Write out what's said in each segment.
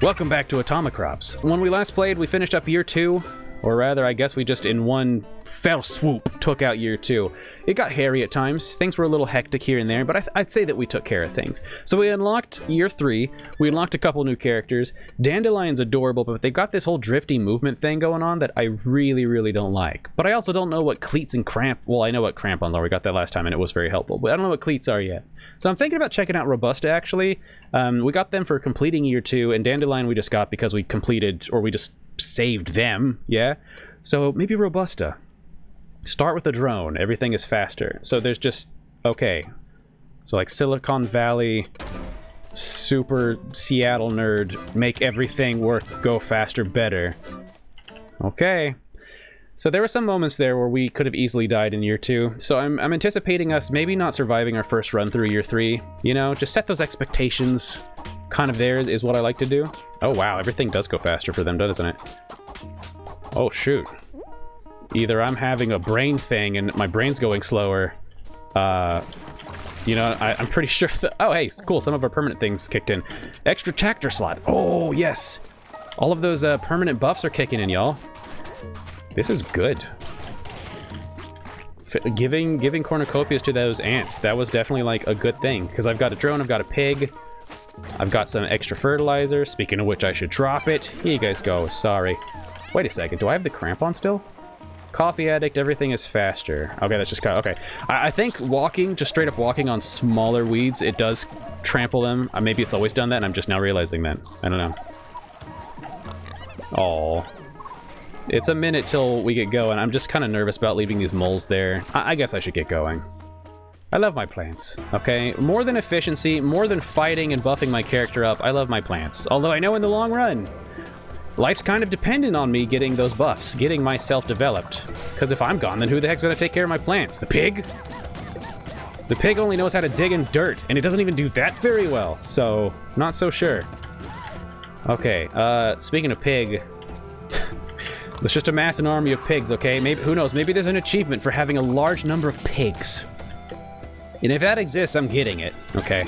Welcome back to Atomicrops. When we last played, we finished up year 2, or rather, I guess we just in one fell swoop took out year 2. It got hairy at times, things were a little hectic here and there, but I'd say that we took care of things. So we unlocked year 3, we unlocked a couple new characters. Dandelion's adorable, but they've got this whole drifty movement thing going on that I really don't like. But I also don't know what cleats and cramp, well, I know what crampons are, we got that last time and it was very helpful, but I don't know what cleats are yet. So I'm thinking about checking out Robusta, actually. We got them for completing year 2, and Dandelion we just got because we completed, or we just saved them, yeah? So maybe Robusta. Start with a drone, everything is faster. So there's just, okay. So like Silicon Valley, super Seattle nerd, make everything work, go faster, better. Okay. So there were some moments there where we could have easily died in year 2. So I'm anticipating us maybe not surviving our first run through year 3. You know, just set those expectations. Kind of there is what I like to do. Oh wow, everything does go faster for them, doesn't it? Oh shoot. Either I'm having a brain thing and my brain's going slower. You know, I'm pretty sure that... Oh, hey, cool, some of our permanent things kicked in. Extra tractor slot. Oh, yes. All of those permanent buffs are kicking in, y'all. This is good. Giving cornucopias to those ants, that was definitely, like, a good thing. Because I've got a drone, I've got a pig. I've got some extra fertilizer. Speaking of which, I should drop it. Here you guys go, sorry. Wait a second, do I have the crampon still? Coffee addict, everything is faster. Okay, that's just kind of, okay. I think walking, just straight up walking on smaller weeds, it does trample them. Maybe it's always done that and I'm just now realizing that. I don't know. Oh, it's a minute till we get going. I'm just kind of nervous about leaving these moles there. I guess I should get going. I love my plants, okay? More than efficiency, more than fighting and buffing my character up, I love my plants. Although I know in the long run, life's kind of dependent on me getting those buffs, getting myself developed. Because if I'm gone, then who the heck's gonna take care of my plants? The pig? The pig only knows how to dig in dirt, and it doesn't even do that very well, so not so sure. Okay, speaking of pig, let's just amass an army of pigs, okay? Maybe, who knows, maybe there's an achievement for having a large number of pigs. And if that exists, I'm getting it, okay?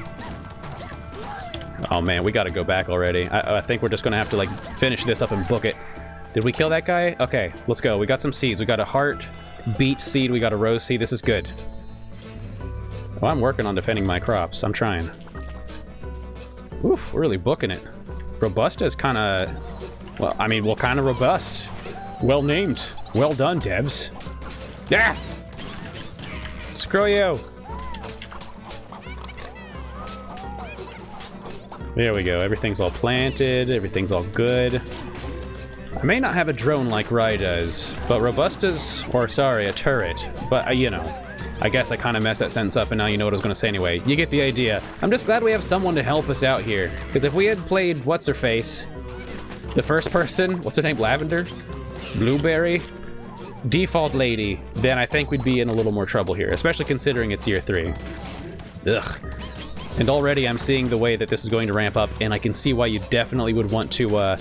Oh man, we gotta go back already. I think we're just gonna have to, like, finish this up and book it. Did we kill that guy? Okay, let's go. We got some seeds. We got a heart, beet seed, we got a rose seed. This is good. Well, I'm working on defending my crops. I'm trying. Oof, we're really booking it. Robusta is kind of... Well, I mean, kind of robust. Well named. Well done, Debs. Yeah! Screw you! There we go, everything's all planted, everything's all good. I may not have a drone like Rye does, but Robusta's, or sorry, a turret. But, you know, I guess I kind of messed that sentence up and now you know what I was going to say anyway. You get the idea. I'm just glad we have someone to help us out here. Because if we had played What's-Her-Face, the first person, what's her name, Lavender? Blueberry? Default Lady, then I think we'd be in a little more trouble here, especially considering it's year 3. Ugh. And already I'm seeing the way that this is going to ramp up, and I can see why you definitely would want to,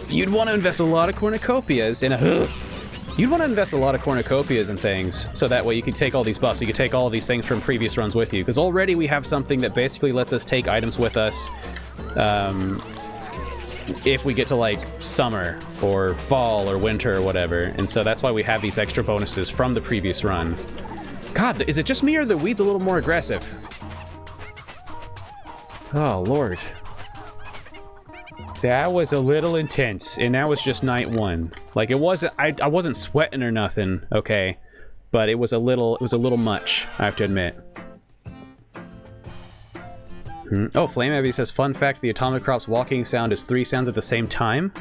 you'd want to invest a lot of cornucopias in a... You'd want to invest a lot of cornucopias and things, so that way you could take all these buffs, you could take all of these things from previous runs with you, because already we have something that basically lets us take items with us, if we get to, like, summer, or fall, or winter, or whatever, and so that's why we have these extra bonuses from the previous run. God, is it just me, or are the weeds a little more aggressive? Oh, Lord. That was a little intense, and that was just night 1. Like, it wasn't, I wasn't sweating or nothing, okay? But it was a little much, I have to admit. Oh, Flame Abbey says, fun fact, the Atomicrops walking sound is 3 sounds at the same time.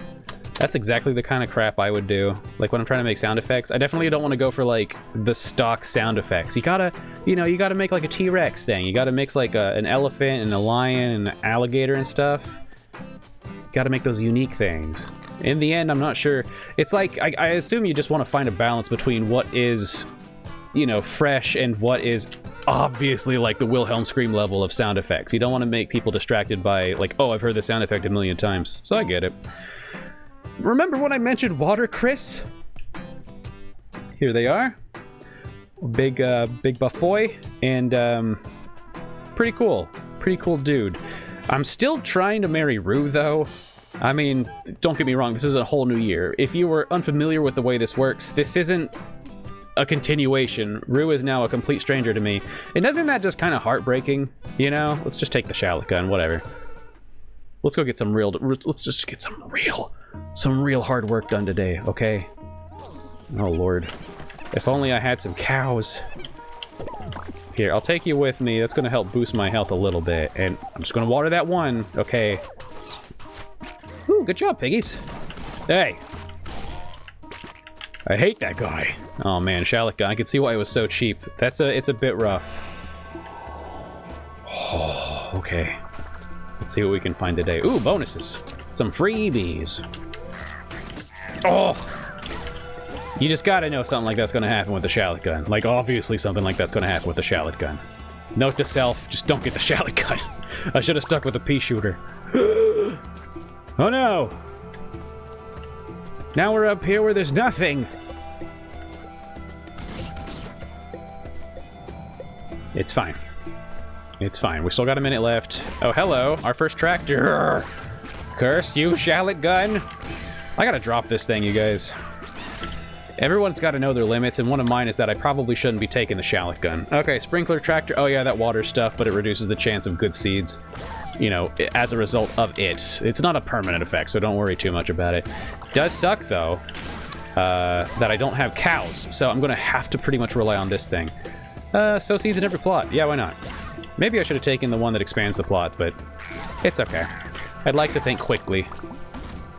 That's exactly the kind of crap I would do. Like, when I'm trying to make sound effects, I definitely don't want to go for, like, the stock sound effects. You gotta, you know, you gotta make, like, a T-Rex thing. You gotta mix, like, an elephant and a lion and an alligator and stuff. Gotta make those unique things. In the end, I'm not sure. It's like, I assume you just want to find a balance between what is, you know, fresh and what is obviously, like, the Wilhelm scream level of sound effects. You don't want to make people distracted by, like, oh, I've heard this sound effect a million times. So I get it. Remember when I mentioned water, Chris? Here they are. Big buff boy, and pretty cool dude. I'm still trying to marry Rue, though. I mean, don't get me wrong, this is a whole new year. If you were unfamiliar with the way this works, this isn't a continuation. Rue is now a complete stranger to me. And isn't that just kind of heartbreaking? You know? Let's just take the shallot gun, whatever. Let's go get some real... Let's just get some real hard work done today, okay? Oh, Lord. If only I had some cows. Here, I'll take you with me. That's going to help boost my health a little bit. And I'm just going to water that one. Okay. Ooh, good job, piggies. Hey. I hate that guy. Oh, man, shallot gun. I can see why it was so cheap. It's a bit rough. Oh, okay. Let's see what we can find today. Ooh, bonuses. Some freebies. Oh! You just gotta know something like that's gonna happen with the shallot gun. Like, obviously something like that's gonna happen with the shallot gun. Note to self, just don't get the shallot gun. I should have stuck with the pea shooter. Oh no! Now we're up here where there's nothing! It's fine. It's fine. We still got a minute left. Oh, hello. Our first tractor. Curse you, shallot gun. I gotta drop this thing, you guys. Everyone's got to know their limits, and one of mine is that I probably shouldn't be taking the shallot gun. Okay, sprinkler tractor. Oh yeah, that water stuff, but it reduces the chance of good seeds, you know, as a result of it. It's not a permanent effect, so don't worry too much about it. Does suck, though, that I don't have cows, so I'm going to have to pretty much rely on this thing. Sow seeds in every plot. Yeah, why not? Maybe I should have taken the one that expands the plot, but it's okay. I'd like to think quickly,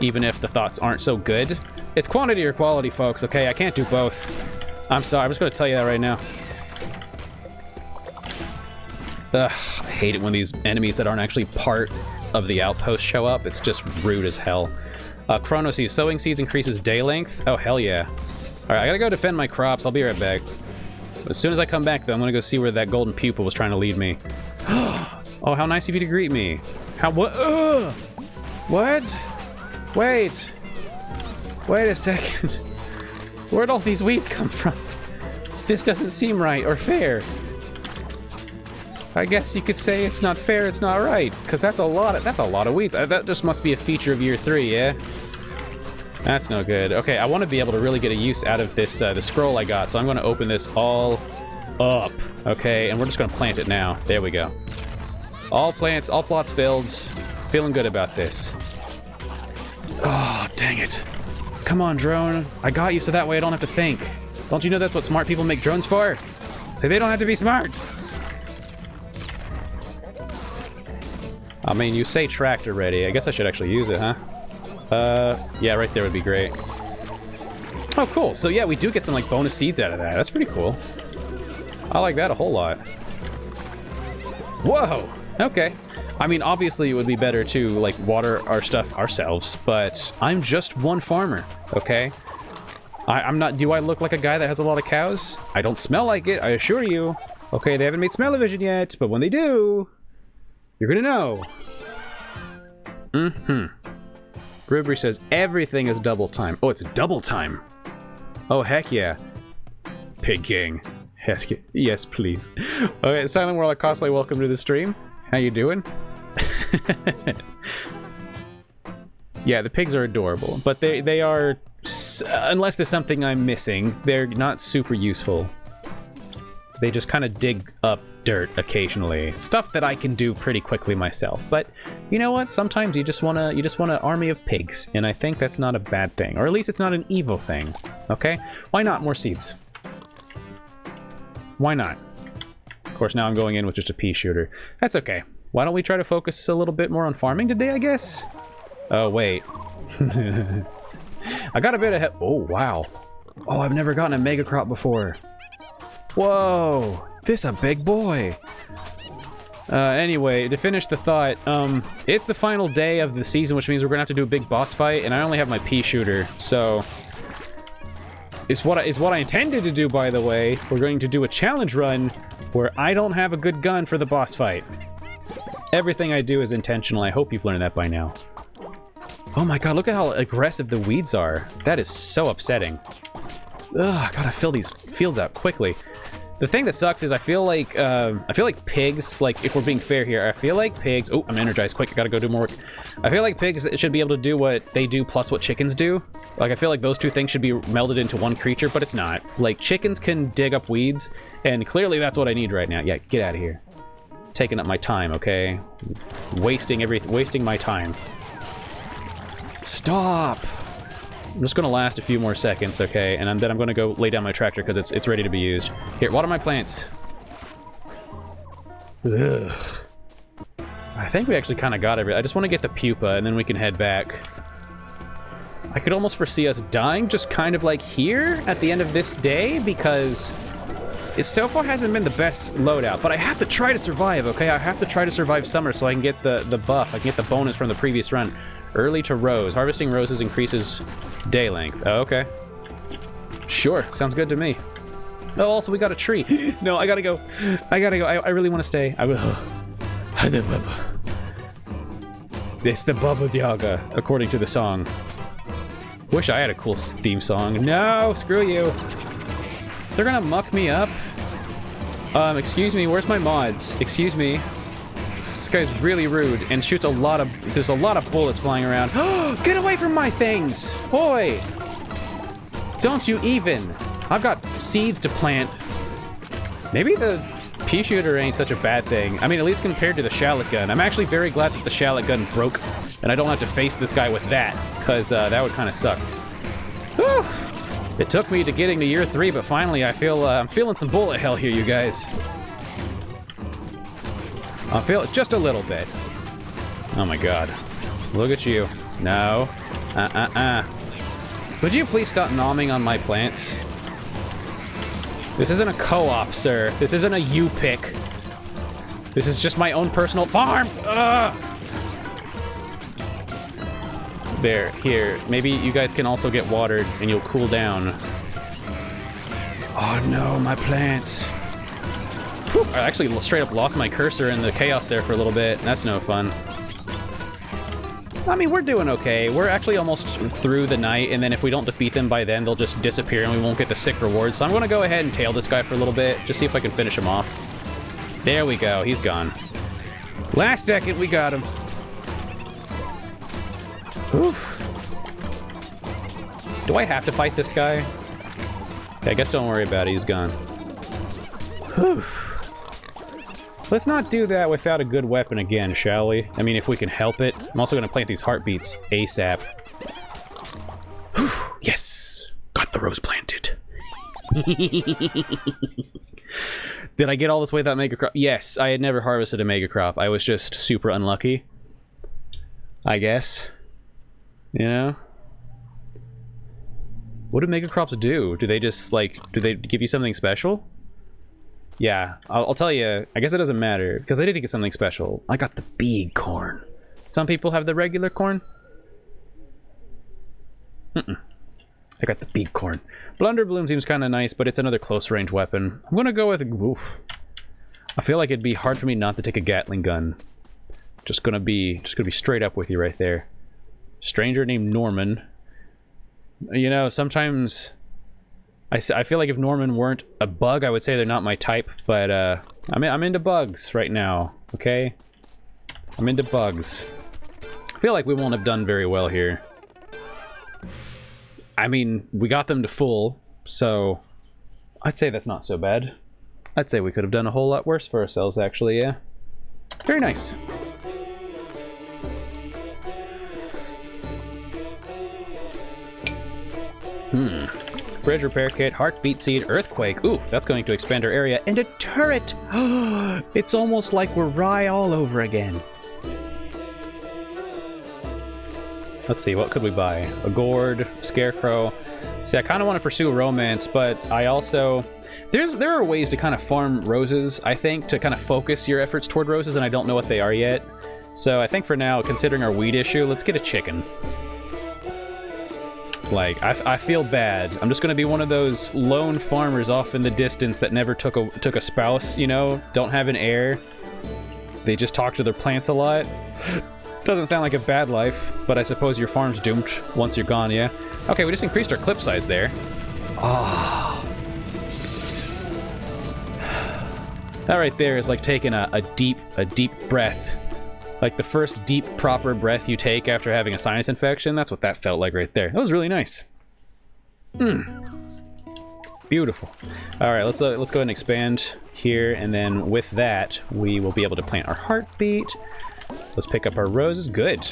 even if the thoughts aren't so good. It's quantity or quality, folks, okay? I can't do both. I'm sorry, I'm just going to tell you that right now. Ugh, I hate it when these enemies that aren't actually part of the outpost show up. It's just rude as hell. Chrono seeds. Sowing seeds increases day length. Oh, hell yeah. Alright, I gotta go defend my crops. I'll be right back. As soon as I come back, though, I'm gonna go see where that golden pupil was trying to lead me. Oh, how nice of you to greet me. How, what? What? Wait. Wait a second. Where'd all these weeds come from? This doesn't seem right or fair. I guess you could say it's not fair, it's not right, because that's a lot of weeds. That just must be a feature of year 3, yeah? That's no good. Okay, I want to be able to really get a use out of this, the scroll I got, so I'm going to open this all up, okay? And we're just going to plant it now. There we go. All plants, all plots filled. Feeling good about this. Oh, dang it. Come on, drone. I got you so that way I don't have to think. Don't you know that's what smart people make drones for? So they don't have to be smart. I mean, you say tractor ready. I guess I should actually use it, huh? Yeah, right there would be great. Oh, cool. So yeah, we do get some, like, bonus seeds out of that. That's pretty cool. I like that a whole lot. Whoa! Okay. I mean, obviously it would be better to, like, water our stuff ourselves, but I'm just one farmer, okay? I'm not... Do I look like a guy that has a lot of cows? I don't smell like it, I assure you. Okay, they haven't made smell-o-vision yet, but when they do, you're gonna know. Mm-hmm. Rubri says everything is double time. Oh, it's double time. Oh, heck yeah. Pig King. Yes, please. Okay, Silent World Cosplay, welcome to the stream. How you doing? Yeah, the pigs are adorable, but they are, unless there's something I'm missing, they're not super useful. They just kind of dig up dirt occasionally, stuff that I can do pretty quickly myself. But you know what? Sometimes you just want an army of pigs, and I think that's not a bad thing, or at least it's not an evil thing. Okay? Why not more seeds? Why not? Of course, now I'm going in with just a pea shooter. That's okay. Why don't we try to focus a little bit more on farming today, I guess? Oh, wait. I got a bit ahead. Oh, wow. Oh, I've never gotten a mega crop before. Whoa. This a big boy. Anyway, to finish the thought, it's the final day of the season, which means we're gonna have to do a big boss fight, and I only have my pea shooter, so... Is what I intended to do, by the way. We're going to do a challenge run where I don't have a good gun for the boss fight. Everything I do is intentional. I hope you've learned that by now. Oh my god, look at how aggressive the weeds are. That is so upsetting. Ugh, gotta fill these fields out quickly. The thing that sucks is I feel like pigs, like, if we're being fair here, I feel like pigs... Oh, I'm energized. Quick, I gotta go do more work. I feel like pigs should be able to do what they do plus what chickens do. Like, I feel like those two things should be melded into one creature, but it's not. Like, chickens can dig up weeds, and clearly that's what I need right now. Yeah, get out of here. Taking up my time, okay? Wasting my time. Stop! I'm just gonna last a few more seconds, okay? And then I'm gonna go lay down my tractor because it's ready to be used. Here, water my plants. Ugh. I think we actually kind of got everything. I just want to get the pupa and then we can head back. I could almost foresee us dying just kind of like here at the end of this day because it so far hasn't been the best loadout, but I have to try to survive, okay? I have to try to survive summer so I can get the buff. I can get the bonus from the previous run. Early to rose. Harvesting roses increases day length. Oh, okay. Sure. Sounds good to me. Oh, also, we got a tree. No, I gotta go. I gotta go. I really want to stay. I will. It's the Baba Yaga, according to the song. Wish I had a cool theme song. No, screw you. They're gonna muck me up. Excuse me, where's my mods? Excuse me. This guy's really rude and shoots a lot of... There's a lot of bullets flying around. Get away from my things! Boy! Don't you even! I've got seeds to plant. Maybe the pea shooter ain't such a bad thing. I mean, at least compared to the shallot gun. I'm actually very glad that the shallot gun broke and I don't have to face this guy with that, because that would kind of suck. Whew! It took me to getting to year 3, but finally I feel I'm feeling some bullet hell here, you guys. I feel it just a little bit. Oh my god. Look at you. No. Would you please stop nomming on my plants? This isn't a co-op, sir. This isn't a U-pick. This is just my own personal farm! Ugh! There, here. Maybe you guys can also get watered and you'll cool down. Oh no, my plants. Whew, I actually straight up lost my cursor in the chaos there for a little bit. That's no fun. I mean, we're doing okay. We're actually almost through the night, and then if we don't defeat them by then, they'll just disappear and we won't get the sick rewards. So I'm gonna go ahead and tail this guy for a little bit, just see if I can finish him off. There we go, he's gone. Last second, we got him. Oof. Do I have to fight this guy? Okay, I guess don't worry about it, he's gone. Whew. Let's not do that without a good weapon again, shall we? I mean, if we can help it. I'm also gonna plant these heartbeats ASAP. Whew. Yes! Got the rose planted. Did I get all this way without mega crop? Yes, I had never harvested a mega crop. I was just super unlucky. I guess. You know? What do mega crops do? Do they just, like, do they give you something special? Yeah, I'll tell you, I guess it doesn't matter, because I did get something special. I got the big corn. Some people have the regular corn. I got the big corn. Blunder Bloom seems kind of nice, but it's another close range weapon. I'm gonna go with... Oof. I feel like it'd be hard for me not to take a Gatling gun. Just gonna be straight up with you right there. Stranger named Norman. You know, sometimes... I feel like if Norman weren't a bug, I would say they're not my type, but I'm into bugs right now, okay? I'm into bugs. I feel like we won't have done very well here. I mean, we got them to full, so I'd say that's not so bad. I'd say we could have done a whole lot worse for ourselves, actually, yeah. Very nice. Bridge repair kit, heartbeat seed, earthquake. Ooh, that's going to expand our area. And a turret! It's almost like we're Rye all over again. Let's see, what could we buy? A gourd, scarecrow. See, I kind of want to pursue romance, but I also... There are ways to kind of farm roses, I think, to kind of focus your efforts toward roses, and I don't know what they are yet. So I think for now, considering our weed issue, let's get a chicken. Like, I feel bad. I'm just gonna be one of those lone farmers off in the distance that never took a spouse, you know? Don't have an heir. They just talk to their plants a lot. Doesn't sound like a bad life, but I suppose your farm's doomed once you're gone, yeah? Okay, we just increased our clip size there. Ah. That right there is like taking a deep breath. Like the first deep, proper breath you take after having a sinus infection. That's what that felt like right there. That was really nice. Beautiful. All right, let's go ahead and expand here, and then with that, we will be able to plant our heartbeat. Let's pick up our roses. Good.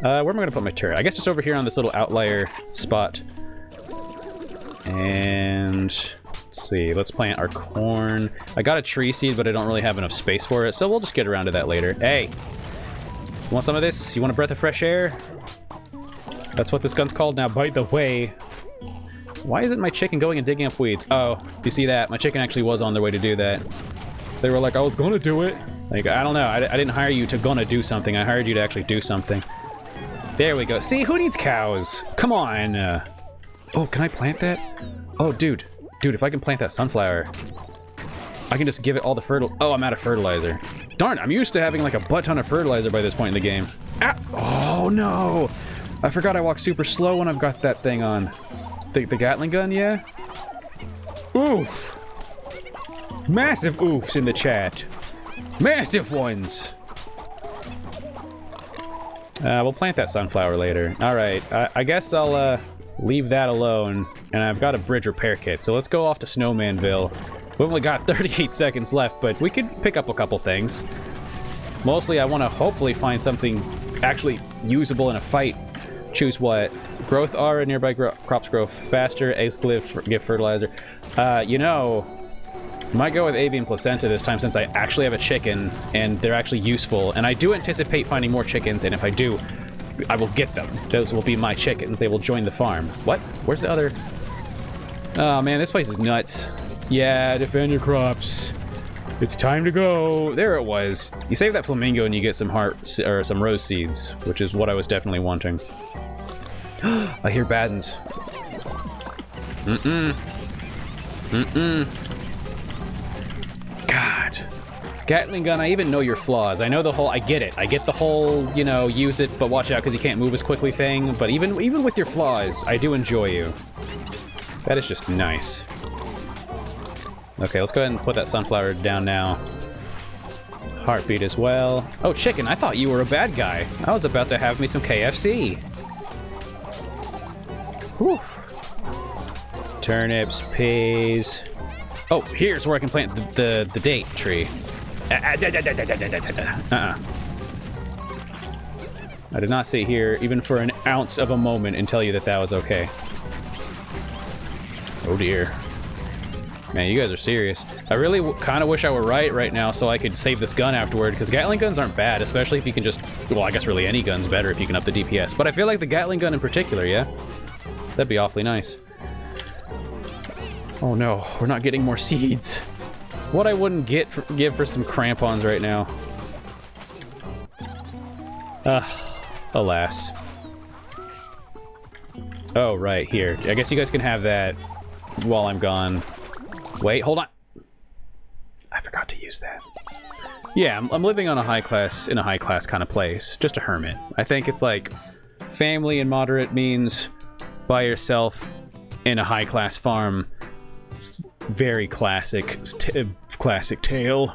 Where am I going to put my turret? I guess just over here on this little outlier spot. And let's see. Let's plant our corn. I got a tree seed, but I don't really have enough space for it, so we'll just get around to that later. Hey, you want some of this? You want a breath of fresh air? That's what this gun's called now, by the way. Why isn't my chicken going and digging up weeds? Oh, you see that? My chicken actually was on their way to do that. They were like, I was gonna do it. Like, I don't know. I didn't hire you to gonna do something. I hired you to actually do something. There we go. See, who needs cows? Come on. Oh, can I plant that? Oh, dude. Dude, if I can plant that sunflower, I can just give it all the fertile... Oh, I'm out of fertilizer. Darn, I'm used to having like a butt ton of fertilizer by this point in the game. Ah! Oh, no. I forgot I walk super slow when I've got that thing on. The Gatling gun, yeah? Oof! Massive oofs in the chat. Massive ones! We'll plant that sunflower later. Alright, I guess I'll leave that alone. And I've got a bridge repair kit, so let's go off to Snowmanville. We've only got 38 seconds left, but we could pick up a couple things. Mostly I want to hopefully find something actually usable in a fight. Choose what? Growth R, nearby crops grow faster. Eggs give fertilizer. You know, might go with avian placenta this time since I actually have a chicken and they're actually useful. And I do anticipate finding more chickens, and if I do, I will get them. Those will be my chickens. They will join the farm. What? Where's the other? Oh man, this place is nuts. Yeah, defend your crops. It's time to go. There it was. You save that flamingo and you get some heart or some rose seeds, which is what I was definitely wanting. I hear Baddens. God. Gatling gun, I even know your flaws. I know the whole, I get it. I get the whole, you know, use it, but watch out because you can't move as quickly thing. But even with your flaws, I do enjoy you. That is just nice. Okay, let's go ahead and put that sunflower down now. Heartbeat as well. Oh, chicken, I thought you were a bad guy. I was about to have me some KFC. Whew. Turnips, peas. Oh, here's where I can plant the date tree. I did not sit here even for an ounce of a moment and tell you that that was okay. Oh dear. Man, you guys are serious. I really kind of wish I were right now so I could save this gun afterward, because Gatling guns aren't bad, especially if you can just... Well, I guess really any gun's better if you can up the DPS. But I feel like the Gatling gun in particular, yeah? That'd be awfully nice. Oh no, we're not getting more seeds. What I wouldn't give for some crampons right now. Alas. Oh, right, here. I guess you guys can have that while I'm gone. Wait, hold on. I forgot to use that. Yeah, I'm living on a high class, in a high class kind of place. Just a hermit. I think it's like family and moderate means by yourself in a high class farm. It's very classic, classic tale.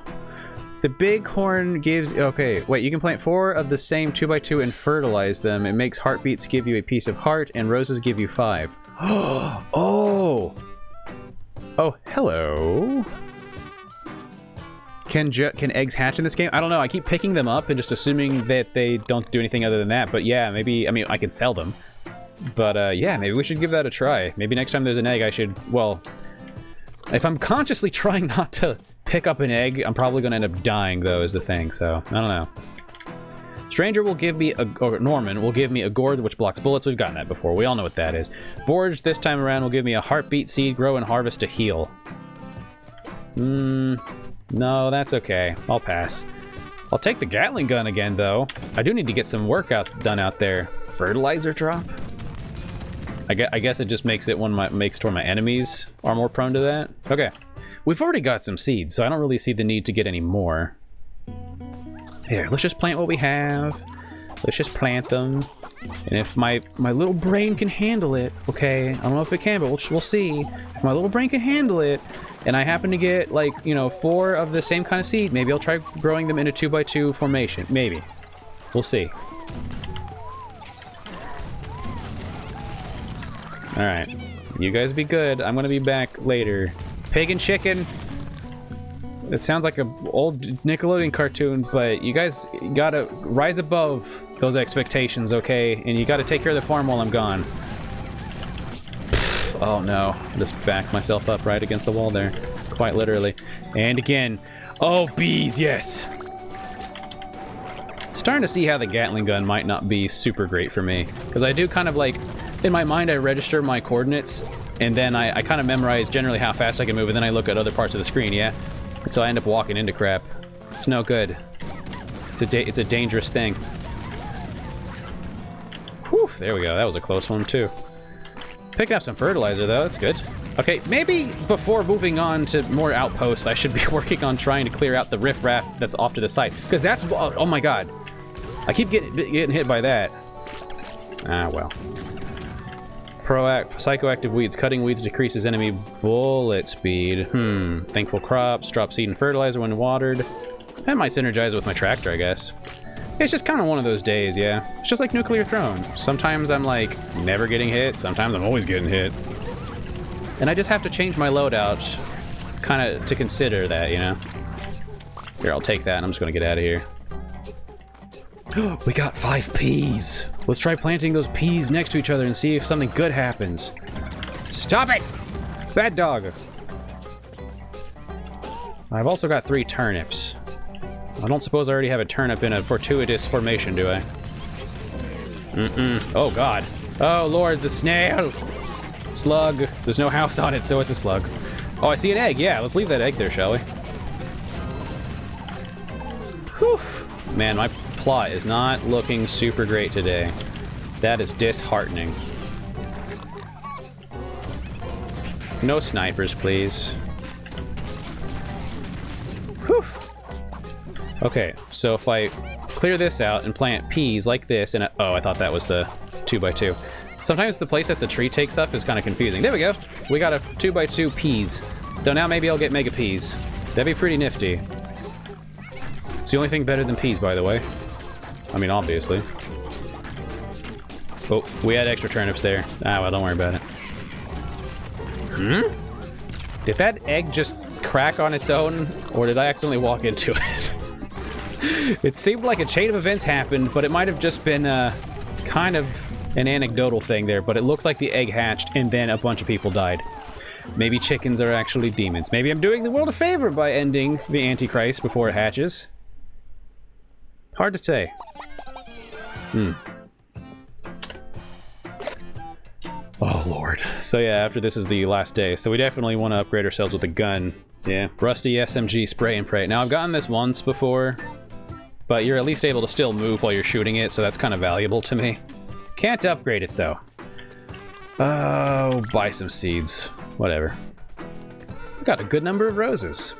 The bighorn gives... Okay, wait, you can plant 4 of the same 2x2 and fertilize them. It makes heartbeats give you a piece of heart, and roses give you 5. Oh! Oh, hello. Can eggs hatch in this game? I don't know. I keep picking them up and just assuming that they don't do anything other than that. But yeah, maybe... I mean, I can sell them. But yeah, maybe we should give that a try. Maybe next time there's an egg, I should... Well... If I'm consciously trying not to pick up an egg, I'm probably going to end up dying, though, is the thing, so I don't know. Stranger will give me a... Or Norman will give me a gourd, which blocks bullets. We've gotten that before. We all know what that is. Borge, this time around, will give me a heartbeat seed, grow, and harvest to heal. No, that's okay. I'll pass. I'll take the Gatling gun again, though. I do need to get some work done out there. Fertilizer drop? I guess it just makes it makes my enemies are more prone to that. Okay. We've already got some seeds, so I don't really see the need to get any more. Here, let's just plant what we have. Let's just plant them. And if my little brain can handle it, okay, I don't know if it can, but we'll see. If my little brain can handle it, and I happen to get, like, you know, 4 of the same kind of seed, maybe I'll try growing them in a 2x2 formation. Maybe. We'll see. Alright. You guys be good. I'm gonna be back later. Pig and chicken. It sounds like an old Nickelodeon cartoon, but you guys gotta rise above those expectations, okay? And you gotta take care of the farm while I'm gone. Oh no. Just backed myself up right against the wall there. Quite literally. And again. Oh, bees, yes! Starting to see how the Gatling gun might not be super great for me. Because I do kind of like... In my mind, I register my coordinates, and then I kind of memorize generally how fast I can move, and then I look at other parts of the screen, yeah? And so I end up walking into crap. It's no good. It's a dangerous thing. Whew, there we go. That was a close one, too. Picking up some fertilizer, though. That's good. Okay, maybe before moving on to more outposts, I should be working on trying to clear out the riffraff that's off to the side. Because that's... Oh, my God. I keep getting hit by that. Ah, well. Psychoactive weeds. Cutting weeds decreases enemy bullet speed. Thankful crops. Drop seed and fertilizer when watered. That might synergize with my tractor, I guess. It's just kind of one of those days, yeah. It's just like Nuclear Throne. Sometimes I'm, like, never getting hit. Sometimes I'm always getting hit. And I just have to change my loadout kind of to consider that, you know? Here, I'll take that, and I'm just going to get out of here. We got 5 peas. Let's try planting those peas next to each other and see if something good happens. Stop it! Bad dog. I've also got 3 turnips. I don't suppose I already have a turnip in a fortuitous formation, do I? Oh, God. Oh, Lord, the snail! Slug. There's no house on it, so it's a slug. Oh, I see an egg. Yeah, let's leave that egg there, shall we? Whew. Man, my plot is not looking super great today. That is disheartening. No snipers, please. Whew. Okay, so if I clear this out and plant peas like this, and oh, I thought that was the 2x2. Sometimes the place that the tree takes up is kind of confusing. There we go. We got a 2x2 peas. So now maybe I'll get mega peas. That'd be pretty nifty. It's the only thing better than peas, by the way. I mean, obviously. Oh, we had extra turnips there. Ah, well, don't worry about it. Did that egg just crack on its own, or did I accidentally walk into it? It seemed like a chain of events happened, but it might have just been kind of an anecdotal thing there, but it looks like the egg hatched and then a bunch of people died. Maybe chickens are actually demons. Maybe I'm doing the world a favor by ending the Antichrist before it hatches. Hard to say. Oh, Lord. So yeah, after this is the last day. So we definitely want to upgrade ourselves with a gun. Yeah, rusty SMG spray and pray. Now, I've gotten this once before, but you're at least able to still move while you're shooting it, so that's kind of valuable to me. Can't upgrade it, though. Oh, buy some seeds. Whatever. Got a good number of roses.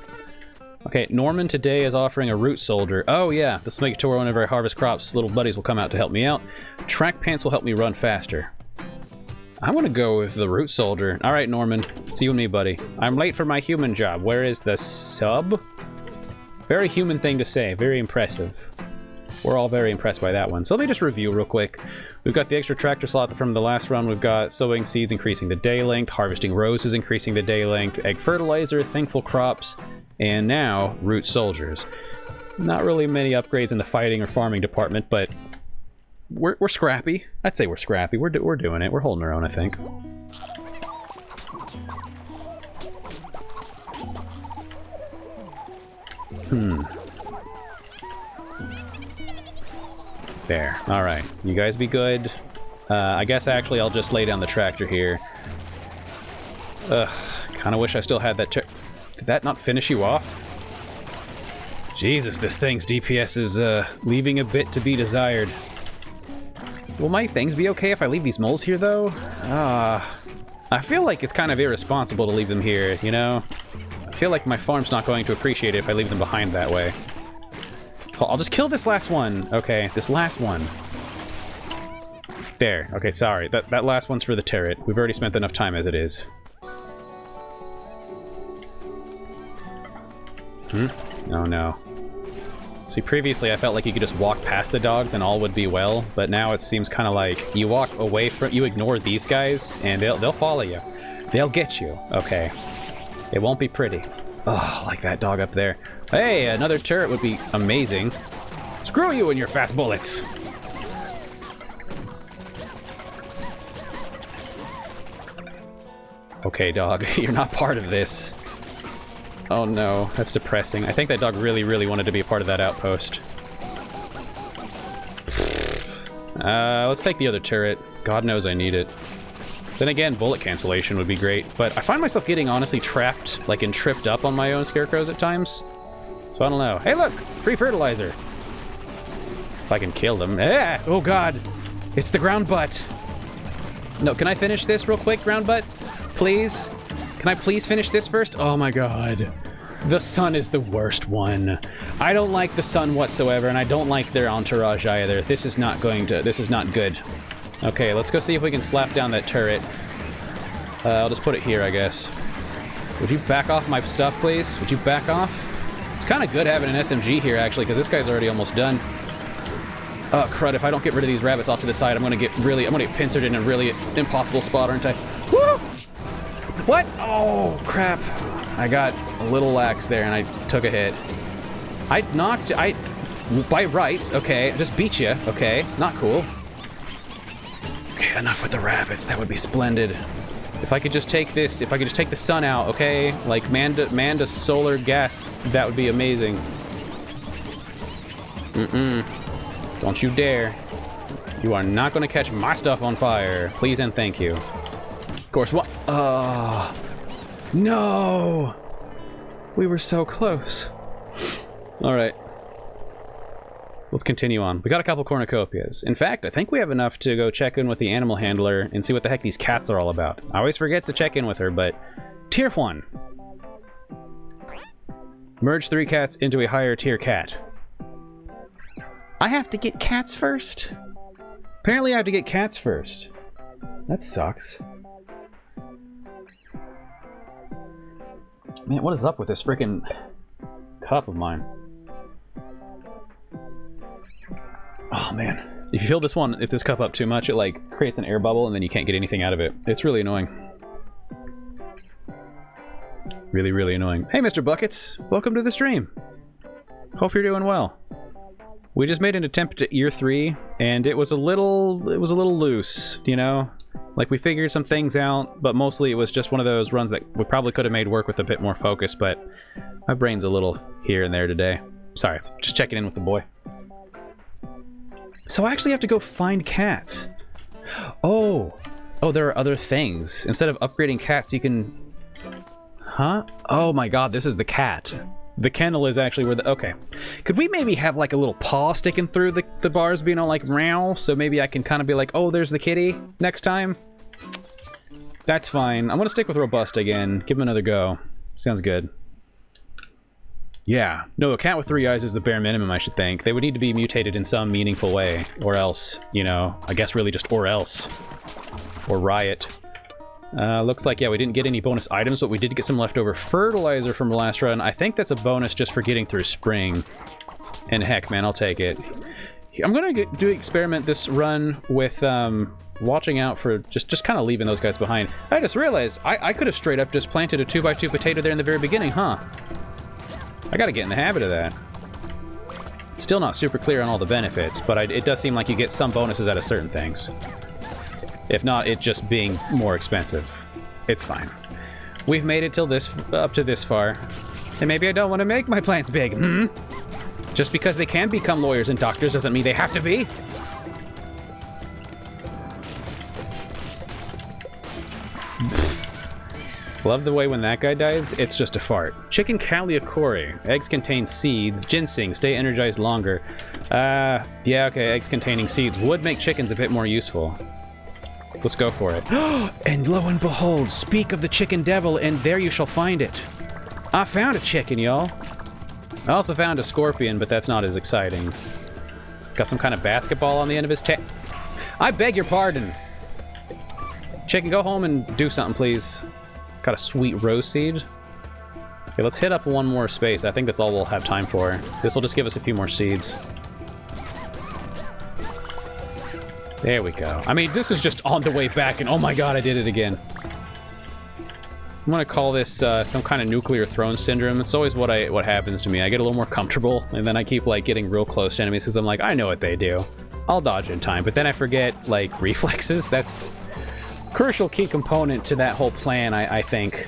Okay, Norman today is offering a root soldier. Oh yeah, this will make it to where whenever I harvest crops, little buddies will come out to help me out. Track pants will help me run faster. I want to go with the root soldier. All right, Norman, it's you and me, buddy. I'm late for my human job. Where is the sub? Very human thing to say. Very impressive. We're all very impressed by that one. So let me just review real quick. We've got the extra tractor slot from the last run. We've got sowing seeds increasing the day length, harvesting roses increasing the day length, egg fertilizer, thankful crops, and now root soldiers. Not really many upgrades in the fighting or farming department, but we're scrappy. I'd say we're scrappy. We're doing it. We're holding our own, I think. There. Alright. You guys be good. I guess actually I'll just lay down the tractor here. Ugh. Kinda wish I still had that. Did that not finish you off? Jesus, this thing's DPS is leaving a bit to be desired. Will my things be okay if I leave these moles here, though? I feel like it's kind of irresponsible to leave them here, you know? I feel like my farm's not going to appreciate it if I leave them behind that way. I'll just kill this last one. Okay, this last one. There. Okay, sorry. That last one's for the turret. We've already spent enough time as it is. Oh, no. See, previously I felt like you could just walk past the dogs and all would be well, but now it seems kind of like you walk away from... You ignore these guys, and they'll follow you. They'll get you. Okay. It won't be pretty. Oh, like that dog up there. Hey, another turret would be amazing. Screw you and your fast bullets! Okay, dog, you're not part of this. Oh no, that's depressing. I think that dog really, really wanted to be a part of that outpost. Let's take the other turret. God knows I need it. Then again, bullet cancellation would be great, but I find myself getting honestly trapped, like, and tripped up on my own scarecrows at times. So I don't know. Hey look! Free fertilizer! If I can kill them. Ah! Oh god! It's the ground butt! No, can I finish this real quick, ground butt? Please? Can I please finish this first? Oh my god. The sun is the worst one. I don't like the sun whatsoever, and I don't like their entourage either. This is not good. Okay, let's go see if we can slap down that turret. I'll just put it here, I guess. Would you back off my stuff, please? Would you back off? It's kind of good having an SMG here, actually, because this guy's already almost done. Oh, crud, if I don't get rid of these rabbits off to the side, I'm gonna get pincered in a really impossible spot, aren't I? Woo! What? Oh, crap. I got a little lax there, and I took a hit. By rights, okay, I just beat you, okay, not cool. Okay, enough with the rabbits, that would be splendid. If I could just take this, if I could just take the sun out, okay, like man to solar gas, that would be amazing. Don't you dare. You are not going to catch my stuff on fire. Please and thank you. Of course, what? No! We were so close. Alright. Let's continue on. We got a couple cornucopias. In fact, I think we have enough to go check in with the animal handler and see what the heck these cats are all about. I always forget to check in with her, but... Tier 1. Merge 3 cats into a higher tier cat. I have to get cats first? Apparently I have to get cats first. That sucks. Man, what is up with this freaking cup of mine? Oh man. If you fill this cup up too much, it like creates an air bubble and then you can't get anything out of it. It's really annoying. Really, really annoying. Hey Mr. Buckets, welcome to the stream. Hope you're doing well. We just made an attempt at year 3, and it was a little loose, you know? Like, we figured some things out, but mostly it was just one of those runs that we probably could have made work with a bit more focus, but my brain's a little here and there today. Sorry, just checking in with the boy. So I actually have to go find cats. Oh, there are other things. Instead of upgrading cats, you can... Huh? Oh my god, this is the cat. The kennel is actually where the... Okay. Could we maybe have, like, a little paw sticking through the bars being all, like, meow? So maybe I can kind of be like, oh, there's the kitty next time? That's fine. I'm gonna stick with Robust again. Give him another go. Sounds good. Yeah. No, a cat with 3 eyes is the bare minimum, I should think. They would need to be mutated in some meaningful way. Or else, you know, I guess really just or else. Or riot. Looks like, yeah, we didn't get any bonus items, but we did get some leftover fertilizer from the last run. I think that's a bonus just for getting through spring. And heck, man, I'll take it. I'm gonna experiment this run with, watching out for just kind of leaving those guys behind. I just realized I could have straight up just planted a 2x2 potato there in the very beginning, huh? I gotta get in the habit of that. Still not super clear on all the benefits, but it does seem like you get some bonuses out of certain things. If not, it just being more expensive. It's fine. We've made it till up to this far. And maybe I don't want to make my plants big, hmm? Just because they can become lawyers and doctors doesn't mean they have to be. Love the way when that guy dies, it's just a fart. Chicken Caliacori. Eggs contain seeds. Ginseng. Stay energized longer. Yeah, okay, eggs containing seeds would make chickens a bit more useful. Let's go for it. And lo and behold, speak of the chicken devil, and there you shall find it. I found a chicken, y'all. I also found a scorpion, but that's not as exciting. It's got some kind of basketball on the end of his tail. I beg your pardon. Chicken, go home and do something, please. Got a sweet rose seed. Okay, let's hit up one more space. I think that's all we'll have time for. This will just give us a few more seeds. There we go. I mean, this is just on the way back, and oh my god, I did it again. I'm gonna call this some kind of nuclear throne syndrome. It's always what happens to me. I get a little more comfortable, and then I keep, like, getting real close to enemies because I'm like, I know what they do. I'll dodge in time, but then I forget, like, reflexes. That's crucial key component to that whole plan, I think.